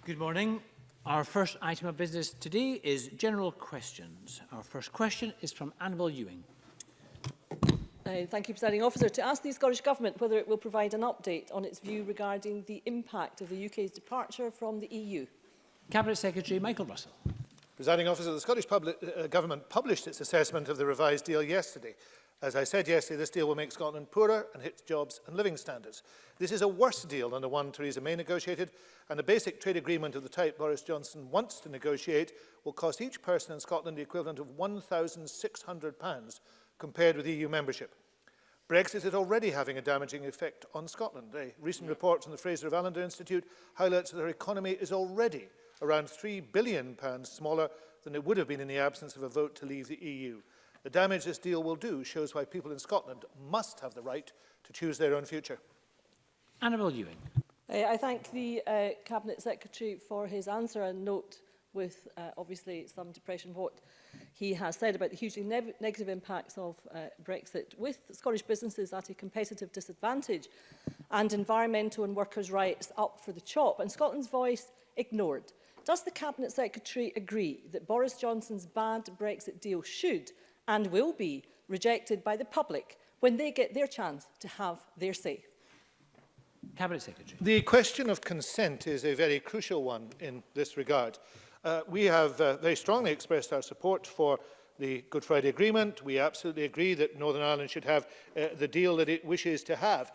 Good morning. Our first item of business today is general questions. Our first question is from Annabelle Ewing. Thank you, Presiding Officer. To ask the Scottish Government whether it will provide an update on its view regarding the impact of the UK's departure from the EU. Cabinet Secretary Michael Russell. Presiding Officer, the Scottish Government published its assessment of the revised deal yesterday. As I said yesterday, this deal will make Scotland poorer and hit jobs and living standards. This is a worse deal than the one Theresa May negotiated, and a basic trade agreement of the type Boris Johnson wants to negotiate will cost each person in Scotland the equivalent of £1,600 compared with EU membership. Brexit is already having a damaging effect on Scotland. A recent report from the Fraser of Allender Institute highlights that our economy is already around £3 billion smaller than it would have been in the absence of a vote to leave the EU. The damage this deal will do shows why people in Scotland must have the right to choose their own future. Annabelle Ewing. I thank the Cabinet Secretary for his answer and note with obviously some depression what he has said about the hugely negative impacts of Brexit, with Scottish businesses at a competitive disadvantage and environmental and workers' rights up for the chop and Scotland's voice ignored. Does the Cabinet Secretary agree that Boris Johnson's bad Brexit deal should and will be rejected by the public when they get their chance to have their say? Cabinet Secretary. The question of consent is a very crucial one in this regard. We have very strongly expressed our support for the Good Friday Agreement. We absolutely agree that Northern Ireland should have the deal that it wishes to have.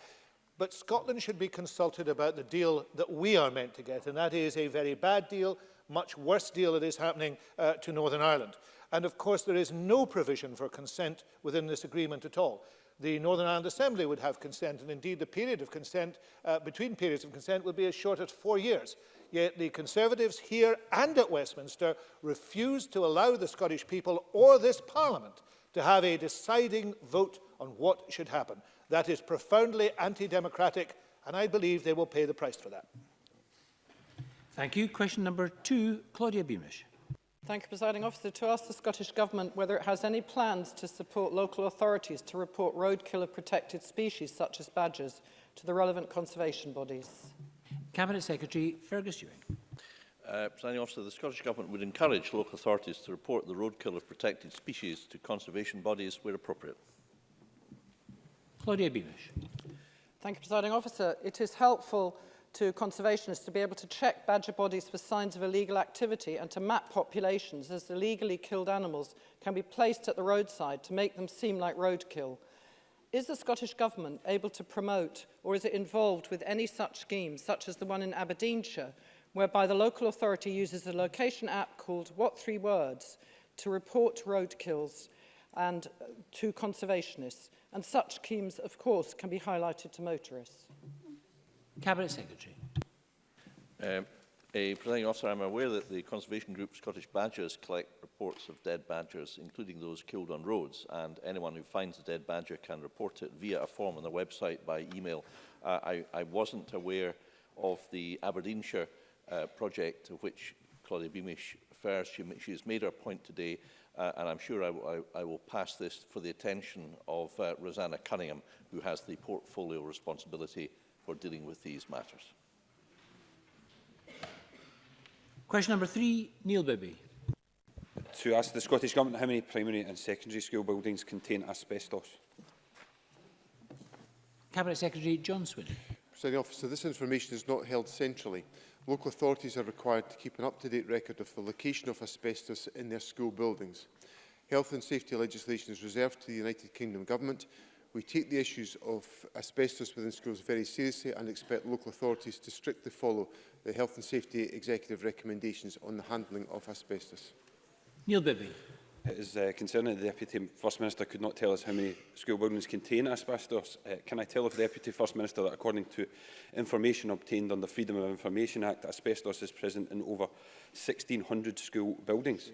But Scotland should be consulted about the deal that we are meant to get, and that is a very bad deal, much worse deal that is happening to Northern Ireland. And of course there is no provision for consent within this agreement at all. The Northern Ireland Assembly would have consent, and indeed the period of consent, between periods of consent, would be as short as 4 years. Yet the Conservatives here and at Westminster refuse to allow the Scottish people or this Parliament to have a deciding vote on what should happen. That is profoundly anti-democratic, and I believe they will pay the price for that. Thank you. Question number 2, Claudia Beamish. Thank you, Presiding Officer. To ask the Scottish Government whether it has any plans to support local authorities to report roadkill of protected species such as badgers to the relevant conservation bodies. Cabinet Secretary Fergus Ewing. Presiding Officer, the Scottish Government would encourage local authorities to report the roadkill of protected species to conservation bodies where appropriate. Claudia Beamish. Thank you, Presiding Officer. It is helpful to conservationists to be able to check badger bodies for signs of illegal activity and to map populations as illegally killed animals can be placed at the roadside to make them seem like roadkill. Is the Scottish Government able to promote or is it involved with any such schemes, such as the one in Aberdeenshire, whereby the local authority uses a location app called What 3 Words to report roadkills and to conservationists? And such schemes, of course, can be highlighted to motorists. Cabinet Secretary. Presiding Officer, I am aware that the conservation group Scottish Badgers collect reports of dead badgers, including those killed on roads, and anyone who finds a dead badger can report it via a form on their website by email. I wasn't aware of the Aberdeenshire project to which Claudia Beamish refers. She has made her point today, and I'm sure I will pass this for the attention of Rosanna Cunningham, who has the portfolio responsibility for dealing with these matters. Question number 3, Neil Bibby. To ask the Scottish Government how many primary and secondary school buildings contain asbestos. Cabinet Secretary John Swinney. Presiding Officer, this information is not held centrally. Local authorities are required to keep an up-to-date record of the location of asbestos in their school buildings. Health and safety legislation is reserved to the United Kingdom Government. We take the issues of asbestos within schools very seriously and expect local authorities to strictly follow the Health and Safety Executive recommendations on the handling of asbestos. Neil Bibby. It is concerning the Deputy First Minister could not tell us how many school buildings contain asbestos. Can I tell the Deputy First Minister that according to information obtained under Freedom of Information Act, asbestos is present in over 1,600 school buildings?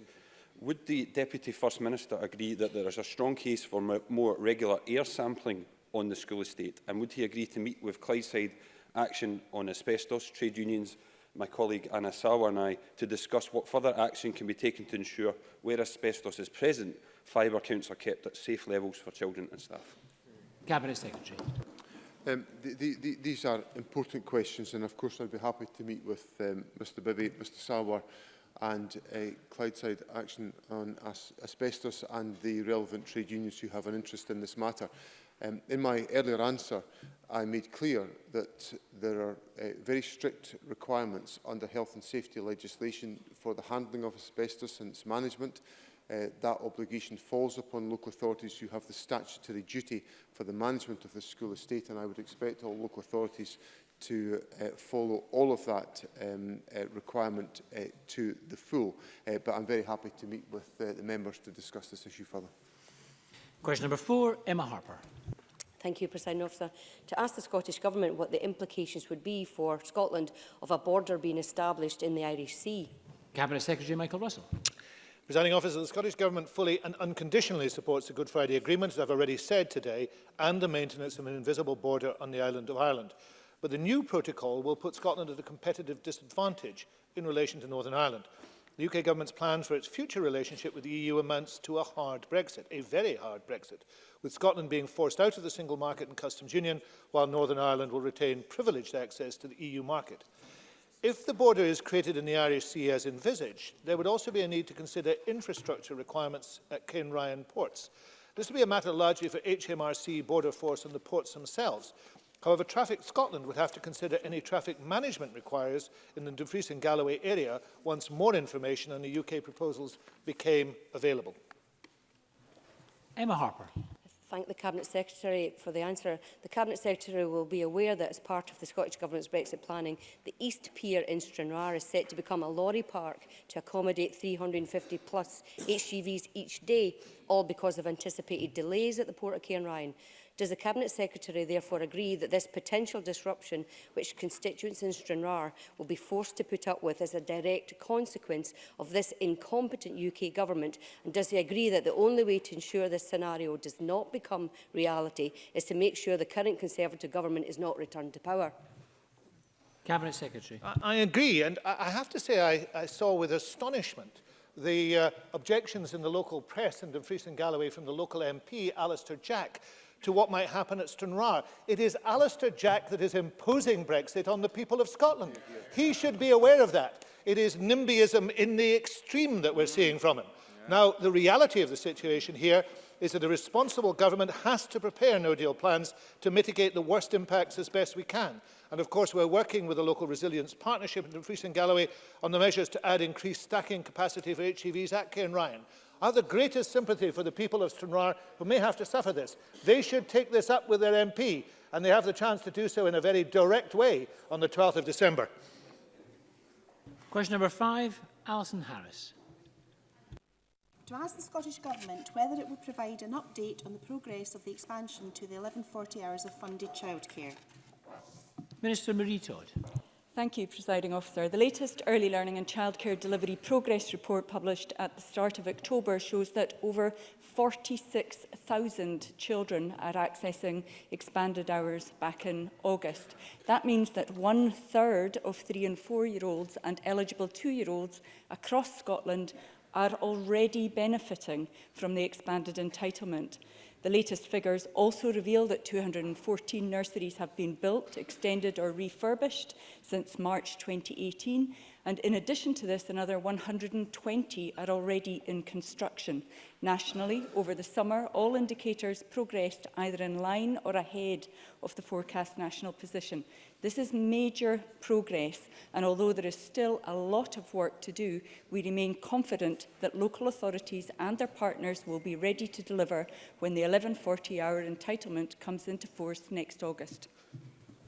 Would the Deputy First Minister agree that there is a strong case for more regular air sampling on the school estate? And would he agree to meet with Clydeside Action on Asbestos, trade unions, my colleague Anna Sawa and I, to discuss what further action can be taken to ensure where asbestos is present, fibre counts are kept at safe levels for children and staff? Cabinet Secretary. These are important questions, and of course I'd be happy to meet with Mr Bibby, Mr Salwar and Clydeside Action on Asbestos and the relevant trade unions who have an interest in this matter. In my earlier answer, I made clear that there are very strict requirements under health and safety legislation for the handling of asbestos and its management. That obligation falls upon local authorities who have the statutory duty for the management of the school estate, and I would expect all local authorities to follow all of that requirement to the full. But I'm very happy to meet with the members to discuss this issue further. Question number 4, Emma Harper. Thank you, President Officer. To ask the Scottish Government what the implications would be for Scotland of a border being established in the Irish Sea. Cabinet Secretary Michael Russell. Presiding Officer, the Scottish Government fully and unconditionally supports the Good Friday Agreement, as I've already said today, and the maintenance of an invisible border on the island of Ireland. But the new protocol will put Scotland at a competitive disadvantage in relation to Northern Ireland. The UK Government's plans for its future relationship with the EU amounts to a hard Brexit, a very hard Brexit, with Scotland being forced out of the single market and customs union, while Northern Ireland will retain privileged access to the EU market. If the border is created in the Irish Sea as envisaged, there would also be a need to consider infrastructure requirements at Kinryan ports. This would be a matter largely for HMRC, Border Force and the ports themselves. However, Traffic Scotland would have to consider any traffic management requires in the Dumfries and Galloway area once more information on the UK proposals became available. Emma Harper. Thank the Cabinet Secretary for the answer. The Cabinet Secretary will be aware that as part of the Scottish Government's Brexit planning, the East Pier in Stranraer is set to become a lorry park to accommodate 350 plus HGVs each day, all because of anticipated delays at the Port of Cairnryan. Does the Cabinet Secretary therefore agree that this potential disruption, which constituents in Stranraer will be forced to put up with, is a direct consequence of this incompetent UK Government? And does he agree that the only way to ensure this scenario does not become reality is to make sure the current Conservative Government is not returned to power? Cabinet Secretary. I agree, and I have to say I saw with astonishment the objections in the local press in Dumfries and Galloway from the local MP, Alistair Jack, to what might happen at Stranraer. It is Alistair Jack that is imposing Brexit on the people of Scotland. He should be aware of that. It is NIMBYism in the extreme that we're seeing from him. Now, the reality of the situation here is that a responsible government has to prepare no-deal plans to mitigate the worst impacts as best we can. And of course, we're working with the local resilience partnership in Dumfries and Galloway on the measures to add increased stacking capacity for HGVs at Cairnryan. I have the greatest sympathy for the people of Stranraer who may have to suffer this. They should take this up with their MP, and they have the chance to do so in a very direct way on the 12th of December. Question number 5, Alison Harris. To ask the Scottish Government whether it will provide an update on the progress of the expansion to the 1140 hours of funded childcare. Minister Maree Todd. Thank you, Presiding Officer. The latest Early Learning and Childcare Delivery Progress Report published at the start of October shows that over 46,000 children are accessing expanded hours back in August. That means that 1/3 of 3- and 4-year-olds and eligible 2-year-olds across Scotland are already benefiting from the expanded entitlement. The latest figures also reveal that 214 nurseries have been built, extended or refurbished since March 2018, and in addition to this, another 120 are already in construction. Nationally, over the summer, all indicators progressed either in line or ahead of the forecast national position. This is major progress, and although there is still a lot of work to do, we remain confident that local authorities and their partners will be ready to deliver when the 1140-hour entitlement comes into force next August.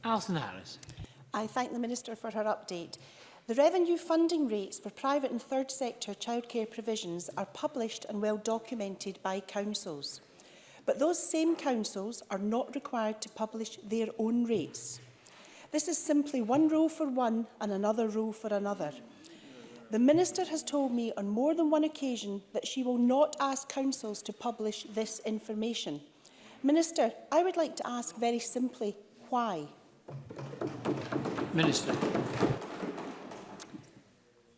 Alison Harris. I thank the Minister for her update. The revenue funding rates for private and third sector childcare provisions are published and well documented by councils. But those same councils are not required to publish their own rates. This is simply one row for one and another row for another. The Minister has told me on more than one occasion that she will not ask councils to publish this information. Minister, I would like to ask very simply, why? Minister.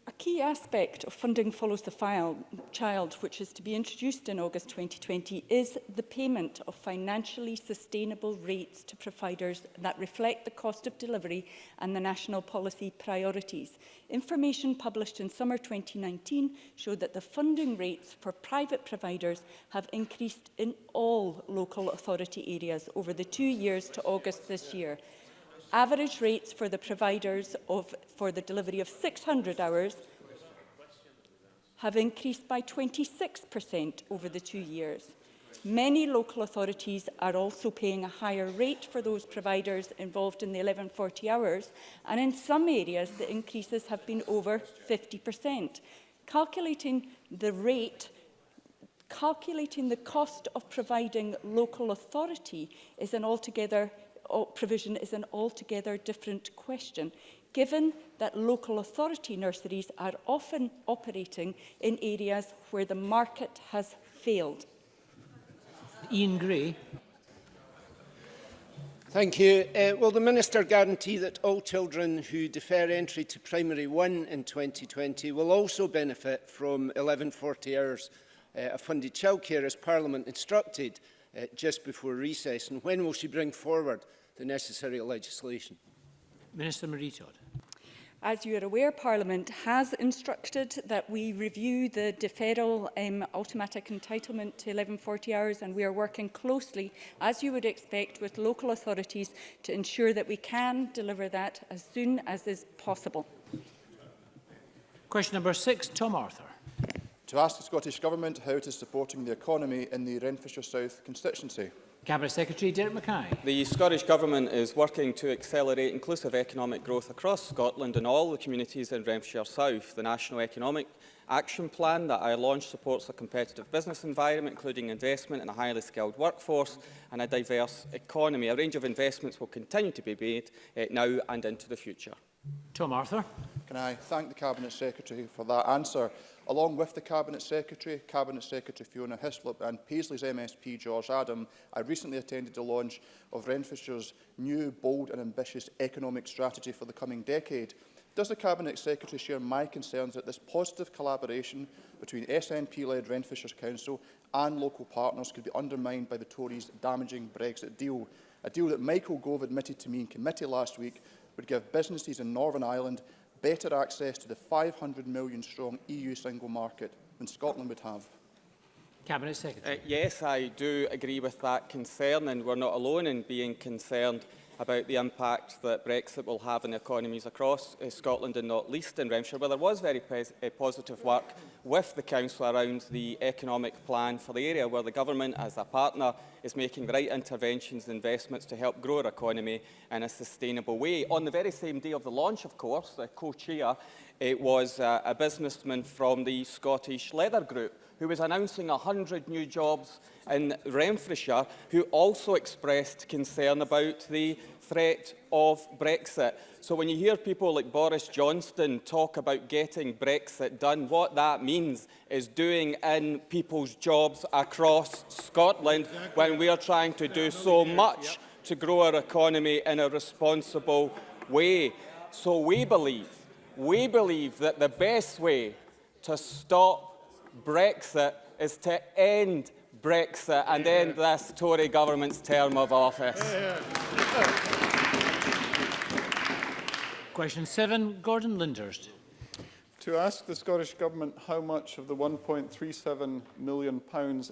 A key aspect of Funding Follows the Child, which is to be introduced in August 2020, is the payment of financially sustainable rates to providers that reflect the cost of delivery and the national policy priorities. Information published in summer 2019 showed that the funding rates for private providers have increased in all local authority areas over the 2 years to August this year. Average rates for the providers for the delivery of 600 hours have increased by 26% over the 2 years. Many local authorities are also paying a higher rate for those providers involved in the 1140 hours, and in some areas the increases have been over 50%. Calculating the cost of providing local authority provision is an altogether different question, given that local authority nurseries are often operating in areas where the market has failed. Ian Gray. Thank you. Will the Minister guarantee that all children who defer entry to Primary 1 in 2020 will also benefit from 1140 hours of funded childcare as Parliament instructed just before recess? And when will she bring forward the necessary legislation? Minister Maree Todd. As you are aware, Parliament has instructed that we review the deferral automatic entitlement to 1140 hours, and we are working closely, as you would expect, with local authorities to ensure that we can deliver that as soon as is possible. Question number 6, Tom Arthur. To ask the Scottish Government how it is supporting the economy in the Renfrewshire South constituency. Cabinet Secretary Derek Mackay. The Scottish Government is working to accelerate inclusive economic growth across Scotland and all the communities in Renfrewshire South. The National Economic Action Plan that I launched supports a competitive business environment, including investment in a highly skilled workforce and a diverse economy. A range of investments will continue to be made now and into the future. Tom Arthur. Can I thank the Cabinet Secretary for that answer? Along with the Cabinet Secretary Fiona Hislop and Paisley's MSP George Adam, I recently attended the launch of Renfrewshire's new, bold and ambitious economic strategy for the coming decade. Does the Cabinet Secretary share my concerns that this positive collaboration between SNP-led Renfrewshire Council and local partners could be undermined by the Tories' damaging Brexit deal? A deal that Michael Gove admitted to me in committee last week would give businesses in Northern Ireland better access to the 500 million strong EU single market than Scotland would have. Cabinet Secretary. Yes, I do agree with that concern, and we're not alone in being concerned about the impact that Brexit will have on economies across Scotland and not least in Renfrewshire, where there was very positive work with the Council around the economic plan for the area, where the Government as a partner is making the right interventions and investments to help grow our economy in a sustainable way. On the very same day of the launch, of course, the co-chair was a businessman from the Scottish Leather Group who was announcing 100 new jobs in Renfrewshire, who also expressed concern about the threat of Brexit. So when you hear people like Boris Johnson talk about getting Brexit done, what that means is doing in people's jobs across Scotland when we are trying to do so much to grow our economy in a responsible way. So we believe that the best way to stop Brexit is to end Brexit and end this Tory government's term of office. Question 7, Gordon Lyndhurst. To ask the Scottish Government how much of the £1.37 million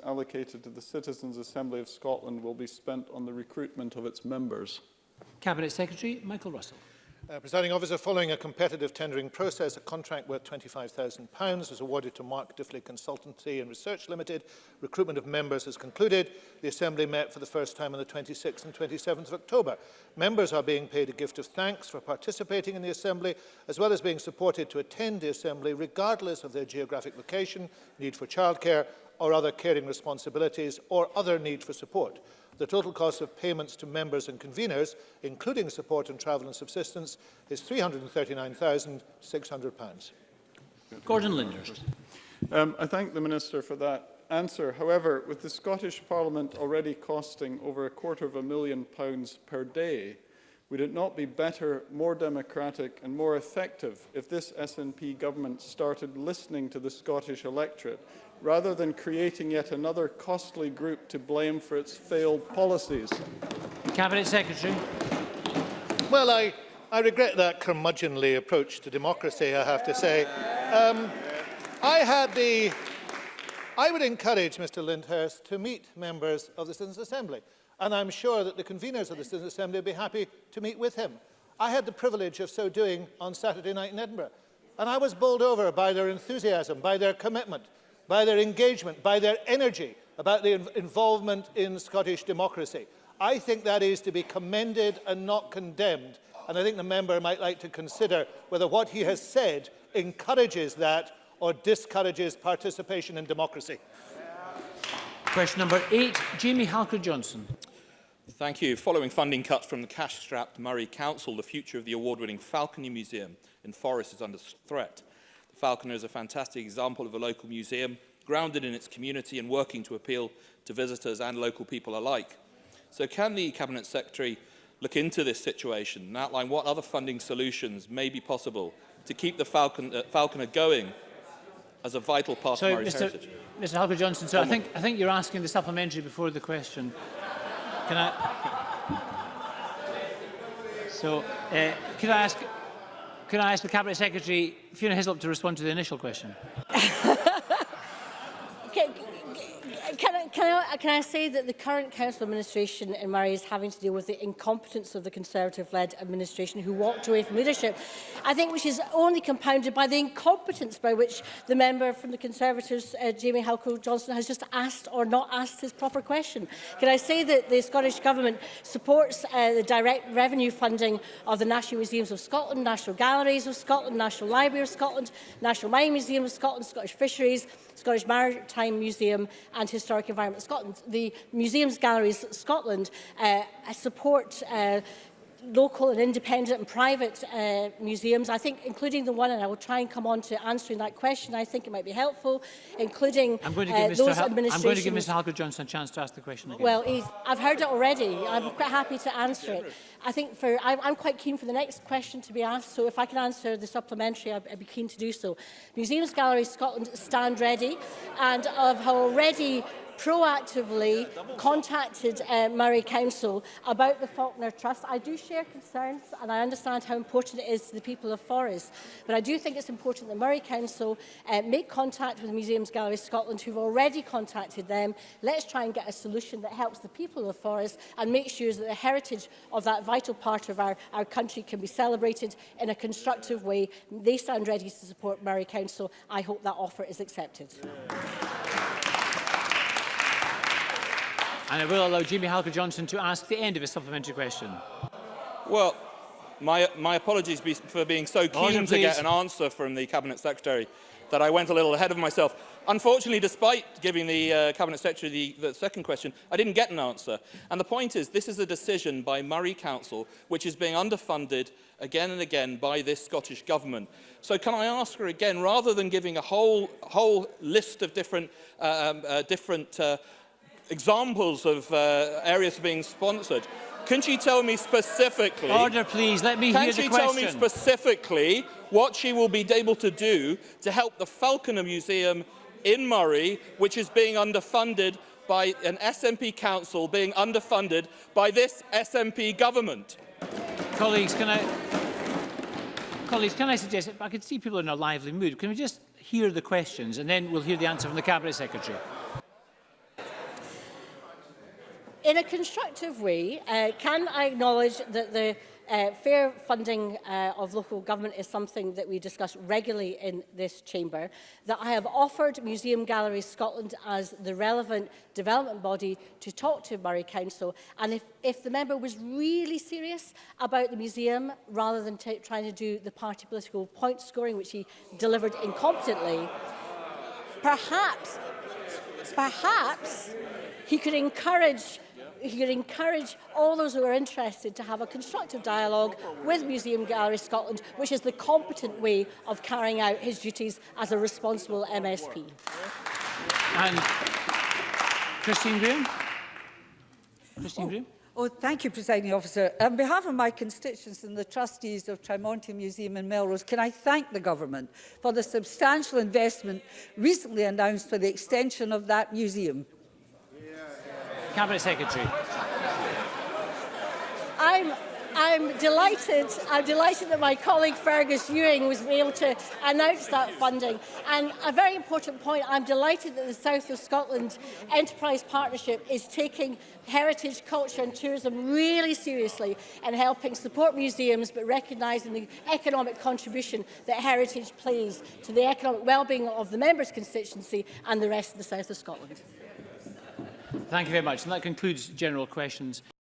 allocated to the Citizens' Assembly of Scotland will be spent on the recruitment of its members. Cabinet Secretary Michael Russell. Presiding Officer, following a competitive tendering process, a contract worth £25,000 was awarded to Mark Diffley Consultancy and Research Limited. Recruitment of members has concluded. The Assembly met for the first time on the 26th and 27th of October. Members are being paid a gift of thanks for participating in the Assembly, as well as being supported to attend the Assembly regardless of their geographic location, need for childcare or other caring responsibilities, or other need for support. The total cost of payments to members and conveners, including support and travel and subsistence, is £339,600. Gordon Lyndhurst. I thank the Minister for that answer. However, with the Scottish Parliament already costing over £250,000 per day, Would it not be better, more democratic and more effective if this SNP government started listening to the Scottish electorate rather than creating yet another costly group to blame for its failed policies? Cabinet Secretary. Well, I regret that curmudgeonly approach to democracy, I have to say. I would encourage Mr Lyndhurst to meet members of the Citizens' Assembly, and I'm sure that the conveners of the Citizens' Assembly would be happy to meet with him. I had the privilege of so doing on Saturday night in Edinburgh, and I was bowled over by their enthusiasm, by their commitment, by their engagement, by their energy about the involvement in Scottish democracy. I think that is to be commended and not condemned, and I think the member might like to consider whether what he has said encourages that or discourages participation in democracy. Question number 8, Jamie Halker-Johnson. Thank you. Following funding cuts from the cash-strapped Maree Council, the future of the award-winning Falconry Museum in Forres is under threat. The Falconer is a fantastic example of a local museum, grounded in its community and working to appeal to visitors and local people alike. So can the Cabinet Secretary look into this situation and outline what other funding solutions may be possible to keep the Falconer going as a vital part of Maree's heritage? Mr Halker-Johnson, so I think you're asking the supplementary before the question. Can I? So, could I ask the Cabinet Secretary, Fiona Hislop, to respond to the initial question? Can I say that the current council administration in Maree is having to deal with the incompetence of the Conservative-led administration who walked away from leadership, I think, which is only compounded by the incompetence by which the member from the Conservatives, Jamie Halker-Johnson, has just asked or not asked his proper question. Can I say that the Scottish Government supports the direct revenue funding of the National Museums of Scotland, National Galleries of Scotland, National Library of Scotland, National Mining Museum of Scotland, Scottish Fisheries, Scottish Maritime Museum and Historic Environment Scotland. The Museums Galleries Scotland support local and independent and private museums, I think, including the one, and I will try and come on to answering that question, I think it might be helpful, including those administrations. I'm going to give Mr Halker-Johnson a chance to ask the question again. Well, I've heard it already. I'm quite happy to answer it. I think I'm quite keen for the next question to be asked, so if I can answer the supplementary, I'd be keen to do so. Museums Galleries Scotland stand ready, and I've already proactively contacted Maree Council about the Falconer Trust. I do share concerns and I understand how important it is to the people of Forres, but I do think it's important that Maree Council make contact with Museums Galleries Scotland, who've already contacted them. Let's try and get a solution that helps the people of Forres and make sure that the heritage of that vital part of our country can be celebrated in a constructive way. They stand ready to support Maree Council. I hope that offer is accepted. And I will allow Jamie Halker-Johnson to ask the end of his supplementary question. Well, my apologies for being so keen to get an answer from the Cabinet Secretary that I went a little ahead of myself. Unfortunately, despite giving the Cabinet Secretary the second question, I didn't get an answer. And the point is, this is a decision by Maree Council which is being underfunded again and again by this Scottish Government. So can I ask her again, rather than giving a whole list of different examples of areas being sponsored, can she tell me specifically... Order, please. Let me hear the question. Can she tell me specifically what she will be able to do to help the Falconer Museum in Maree, which is being underfunded by an SNP council, being underfunded by this SNP government? Colleagues, can I suggest, I can see people in a lively mood. Can we just hear the questions and then we'll hear the answer from the Cabinet Secretary? In a constructive way, can I acknowledge that the fair funding of local government is something that we discuss regularly in this chamber, that I have offered Museum Galleries Scotland as the relevant development body to talk to Maree Council, and if the member was really serious about the museum, rather than trying to do the party political point scoring, which he delivered incompetently, perhaps he could encourage all those who are interested to have a constructive dialogue with Museum Galleries Scotland, which is the competent way of carrying out his duties as a responsible MSP. And Christine Graham? Christine Graham? Oh, thank you, Presiding Officer. On behalf of my constituents and the trustees of Trimonte Museum in Melrose, can I thank the Government for the substantial investment recently announced for the extension of that museum? Cabinet Secretary. I'm delighted that my colleague Fergus Ewing was able to announce that funding. And a very important point, I'm delighted that the South of Scotland Enterprise Partnership is taking heritage, culture and tourism really seriously and helping support museums, but recognising the economic contribution that heritage plays to the economic well-being of the members' constituency and the rest of the South of Scotland. Thank you very much. And that concludes general questions.